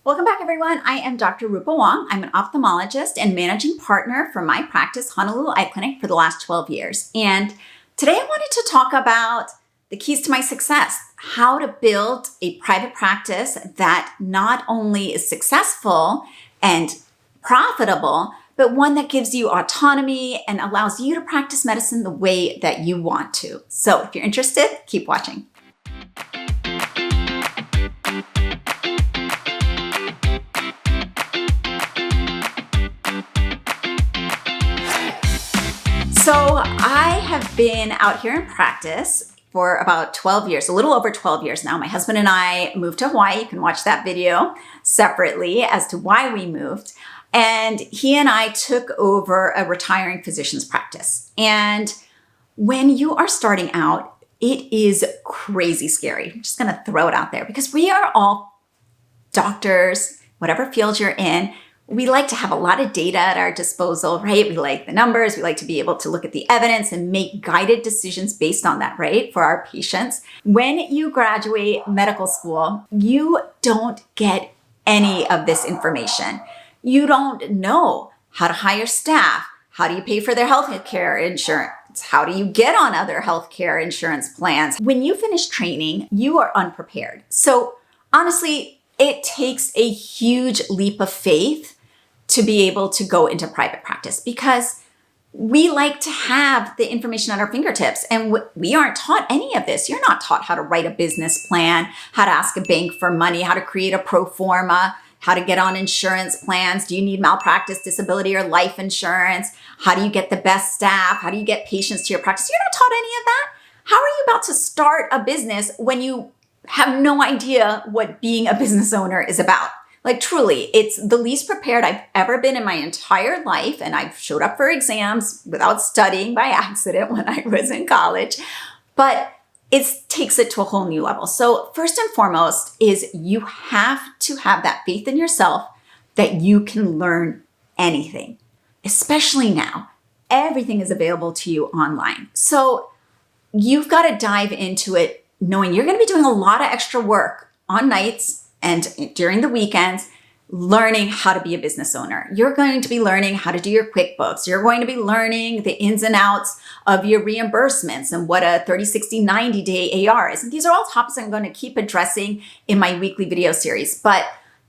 Welcome back, everyone. I am Dr. Rupa Wong. I'm an ophthalmologist and managing partner for my practice, Honolulu Eye Clinic, for the last 12 years. And today I wanted to talk about the keys to my success, how to build a private practice that not only is successful and profitable, but one that gives you autonomy and allows you to practice medicine the way that you want to. So if you're interested, keep watching. So I have been out here in practice for about 12 years, a little over 12 years now. My husband and I moved to Hawaii. You can watch that video separately as to why we moved. And he and I took over a retiring physician's practice. And when you are starting out, it is crazy scary. I'm just going to throw it out there because we are all doctors, whatever field you're in. We like to have a lot of data at our disposal, right? We like the numbers. We like to be able to look at the evidence and make guided decisions based on that, right? For our patients. When you graduate medical school, you don't get any of this information. You don't know how to hire staff. How do you pay for their healthcare insurance? How do you get on other healthcare insurance plans? When you finish training, you are unprepared. So honestly, it takes a huge leap of faith to be able to go into private practice because we like to have the information at our fingertips and we aren't taught any of this. You're not taught how to write a business plan, how to ask a bank for money, how to create a pro forma, how to get on insurance plans. Do you need malpractice, disability, or life insurance? How do you get the best staff? How do you get patients to your practice? You're not taught any of that. How are you about to start a business when you have no idea what being a business owner is about? Like truly, it's the least prepared I've ever been in my entire life. And I've showed up for exams without studying by accident when I was in college. But it takes it to a whole new level. So first and foremost is you have to have that faith in yourself that you can learn anything, especially now. Everything is available to you online. So you've got to dive into it knowing you're going to be doing a lot of extra work on nights and during the weekends, learning how to be a business owner. You're going to be learning how to do your QuickBooks. You're going to be learning the ins and outs of your reimbursements and what a 30, 60, 90-day AR is. And these are all topics I'm going to keep addressing in my weekly video series. But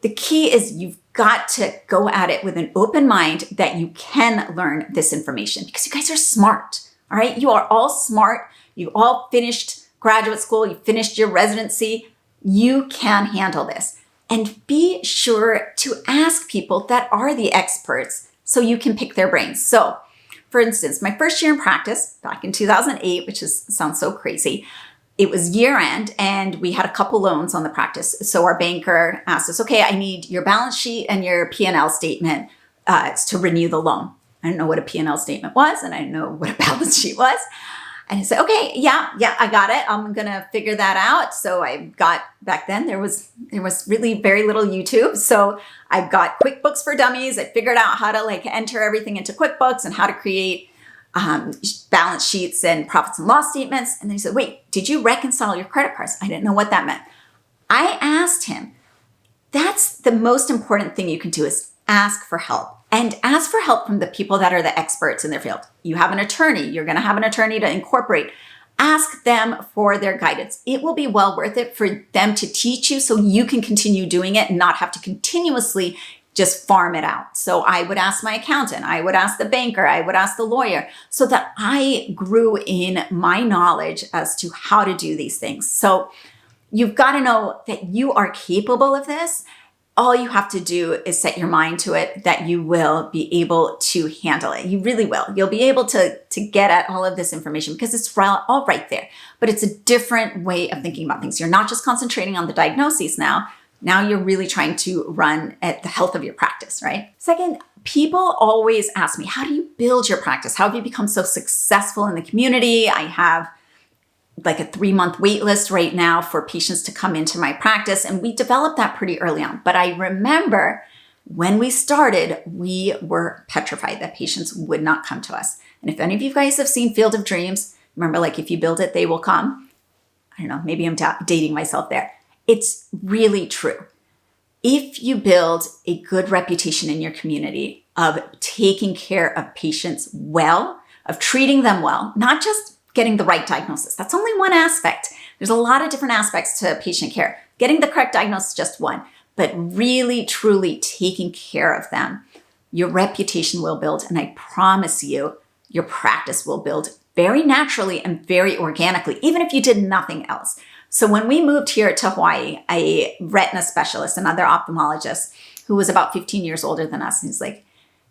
the key is you've got to go at it with an open mind that you can learn this information because you guys are smart, all right? You are all smart. You all finished graduate school. You finished your residency. You can handle this. And be sure to ask people that are the experts so you can pick their brains. So, for instance, my first year in practice back in 2008, which sounds so crazy, it was year end and we had a couple loans on the practice. So our banker asked us, okay, I need your balance sheet and your P&L statement to renew the loan. I didn't know what a P&L statement was and I didn't know what a balance sheet was. And I said, okay, yeah, I got it. I'm going to figure that out. So I got, back then there was really very little YouTube. So I got QuickBooks for Dummies. I figured out how to enter everything into QuickBooks and how to create balance sheets and profits and loss statements. And then he said, wait, did you reconcile your credit cards? I didn't know what that meant. I asked him, that's the most important thing you can do is ask for help. And ask for help from the people that are the experts in their field. You have an attorney. You're going to have an attorney to incorporate. Ask them for their guidance. It will be well worth it for them to teach you so you can continue doing it and not have to continuously just farm it out. So I would ask my accountant. I would ask the banker. I would ask the lawyer so that I grew in my knowledge as to how to do these things. So you've got to know that you are capable of this. All you have to do is set your mind to it that you will be able to handle it. You really will. You'll be able to get at all of this information because it's all right there. But it's a different way of thinking about things. You're not just concentrating on the diagnoses now. Now you're really trying to run at the health of your practice, right? Second, people always ask me, how do you build your practice? How have you become so successful in the community? I have like a 3-month wait list right now for patients to come into my practice. And we developed that pretty early on. But I remember when we started, we were petrified that patients would not come to us. And if any of you guys have seen Field of Dreams, remember, if you build it, they will come. I don't know, maybe I'm dating myself there. It's really true. If you build a good reputation in your community of taking care of patients well, of treating them well, not just getting the right diagnosis. That's only one aspect. There's a lot of different aspects to patient care. Getting the correct diagnosis is just one, but really, truly taking care of them, your reputation will build. And I promise you, your practice will build very naturally and very organically, even if you did nothing else. So when we moved here to Hawaii, a retina specialist, another ophthalmologist who was about 15 years older than us, he's like,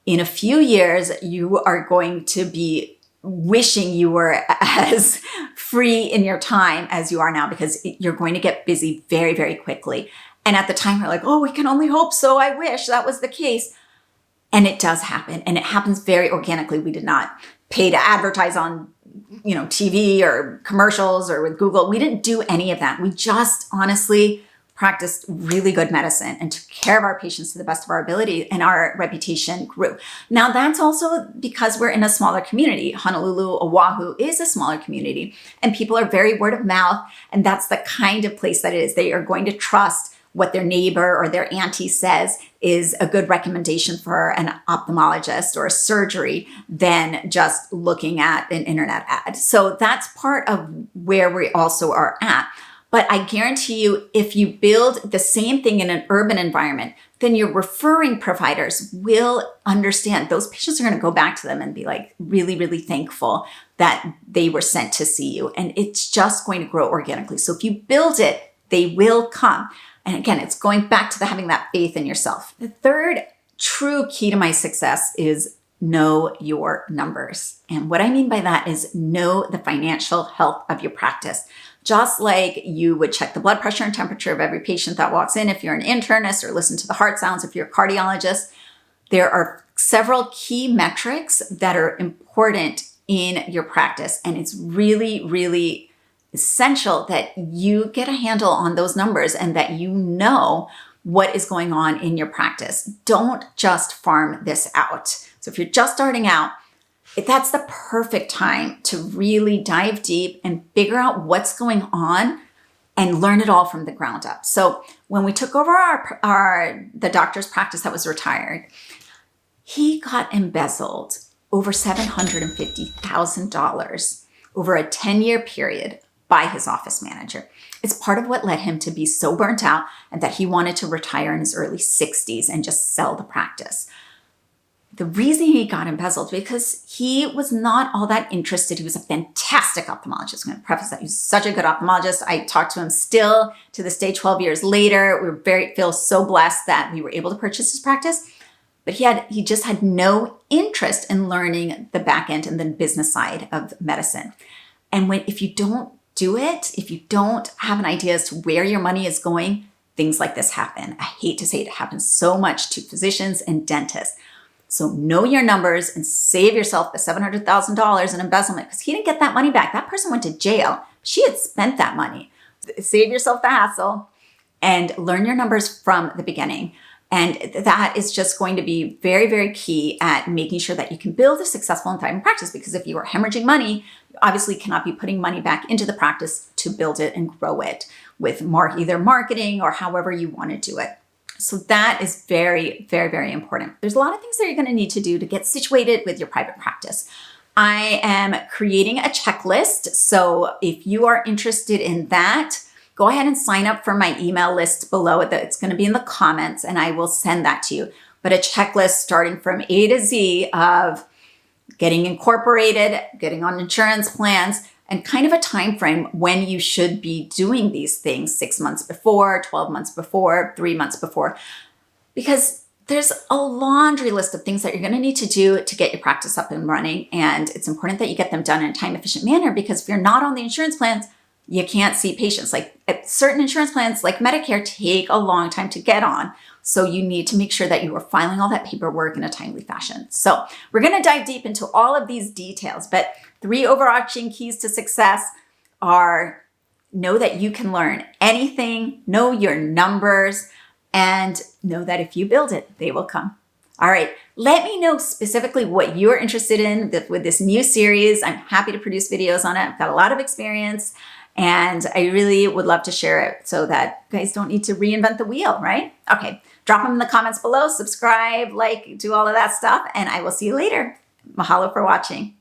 in a few years, you are going to be wishing you were as free in your time as you are now, because you're going to get busy very, very quickly. And at the time, we're like, oh, we can only hope so. I wish that was the case. And it does happen. And it happens very organically. We did not pay to advertise on, TV or commercials or with Google. We didn't do any of that. We just honestly practiced really good medicine and took care of our patients to the best of our ability, and our reputation grew. Now, that's also because we're in a smaller community. Honolulu, Oahu is a smaller community, and people are very word of mouth, and that's the kind of place that it is. They are going to trust what their neighbor or their auntie says is a good recommendation for an ophthalmologist or a surgery than just looking at an internet ad. So that's part of where we also are at. But I guarantee you, if you build the same thing in an urban environment, then your referring providers will understand. Those patients are going to go back to them and be like really, really thankful that they were sent to see you. And it's just going to grow organically. So if you build it, they will come. And again, it's going back to having that faith in yourself. The third true key to my success is know your numbers. And what I mean by that is know the financial health of your practice. Just like you would check the blood pressure and temperature of every patient that walks in if you're an internist, or listen to the heart sounds if you're a cardiologist, there are several key metrics that are important in your practice. And it's really, really essential that you get a handle on those numbers and that you know what is going on in your practice. Don't just farm this out. So if you're just starting out, that's the perfect time to really dive deep and figure out what's going on and learn it all from the ground up. So when we took over the doctor's practice that was retired, he got embezzled over $750,000 over a 10-year period by his office manager. It's part of what led him to be so burnt out and that he wanted to retire in his early 60s and just sell the practice. The reason he got embezzled because he was not all that interested. He was a fantastic ophthalmologist. I'm going to preface that. He was such a good ophthalmologist. I talk to him still to this day, 12 years later. Feel so blessed that we were able to purchase his practice. But he just had no interest in learning the back end and the business side of medicine. And if you don't do it, if you don't have an idea as to where your money is going, things like this happen. I hate to say it happens so much to physicians and dentists. So know your numbers and save yourself the $700,000 in embezzlement, because he didn't get that money back. That person went to jail. She had spent that money. Save yourself the hassle and learn your numbers from the beginning. And that is just going to be very, very key at making sure that you can build a successful and thriving practice. Because if you are hemorrhaging money, you obviously cannot be putting money back into the practice to build it and grow it with either marketing or however you want to do it. So that is very, very, very important. There's a lot of things that you're going to need to do to get situated with your private practice. I am creating a checklist. So if you are interested in that, go ahead and sign up for my email list below. It's going to be in the comments and I will send that to you. But a checklist starting from A to Z of getting incorporated, getting on insurance plans, and kind of a time frame when you should be doing these things: 6 months before, 12 months before, 3 months before. Because there's a laundry list of things that you're going to need to do to get your practice up and running. And it's important that you get them done in a time-efficient manner, because if you're not on the insurance plans, you can't see patients. Like certain insurance plans, like Medicare, take a long time to get on. So you need to make sure that you are filing all that paperwork in a timely fashion. So we're going to dive deep into all of these details, but 3 overarching keys to success are: know that you can learn anything, know your numbers, and know that if you build it, they will come. All right, let me know specifically what you're interested in with this new series. I'm happy to produce videos on it. I've got a lot of experience. And I really would love to share it so that you guys don't need to reinvent the wheel, right? Okay, drop them in the comments below, subscribe, like, do all of that stuff, and I will see you later. Mahalo for watching.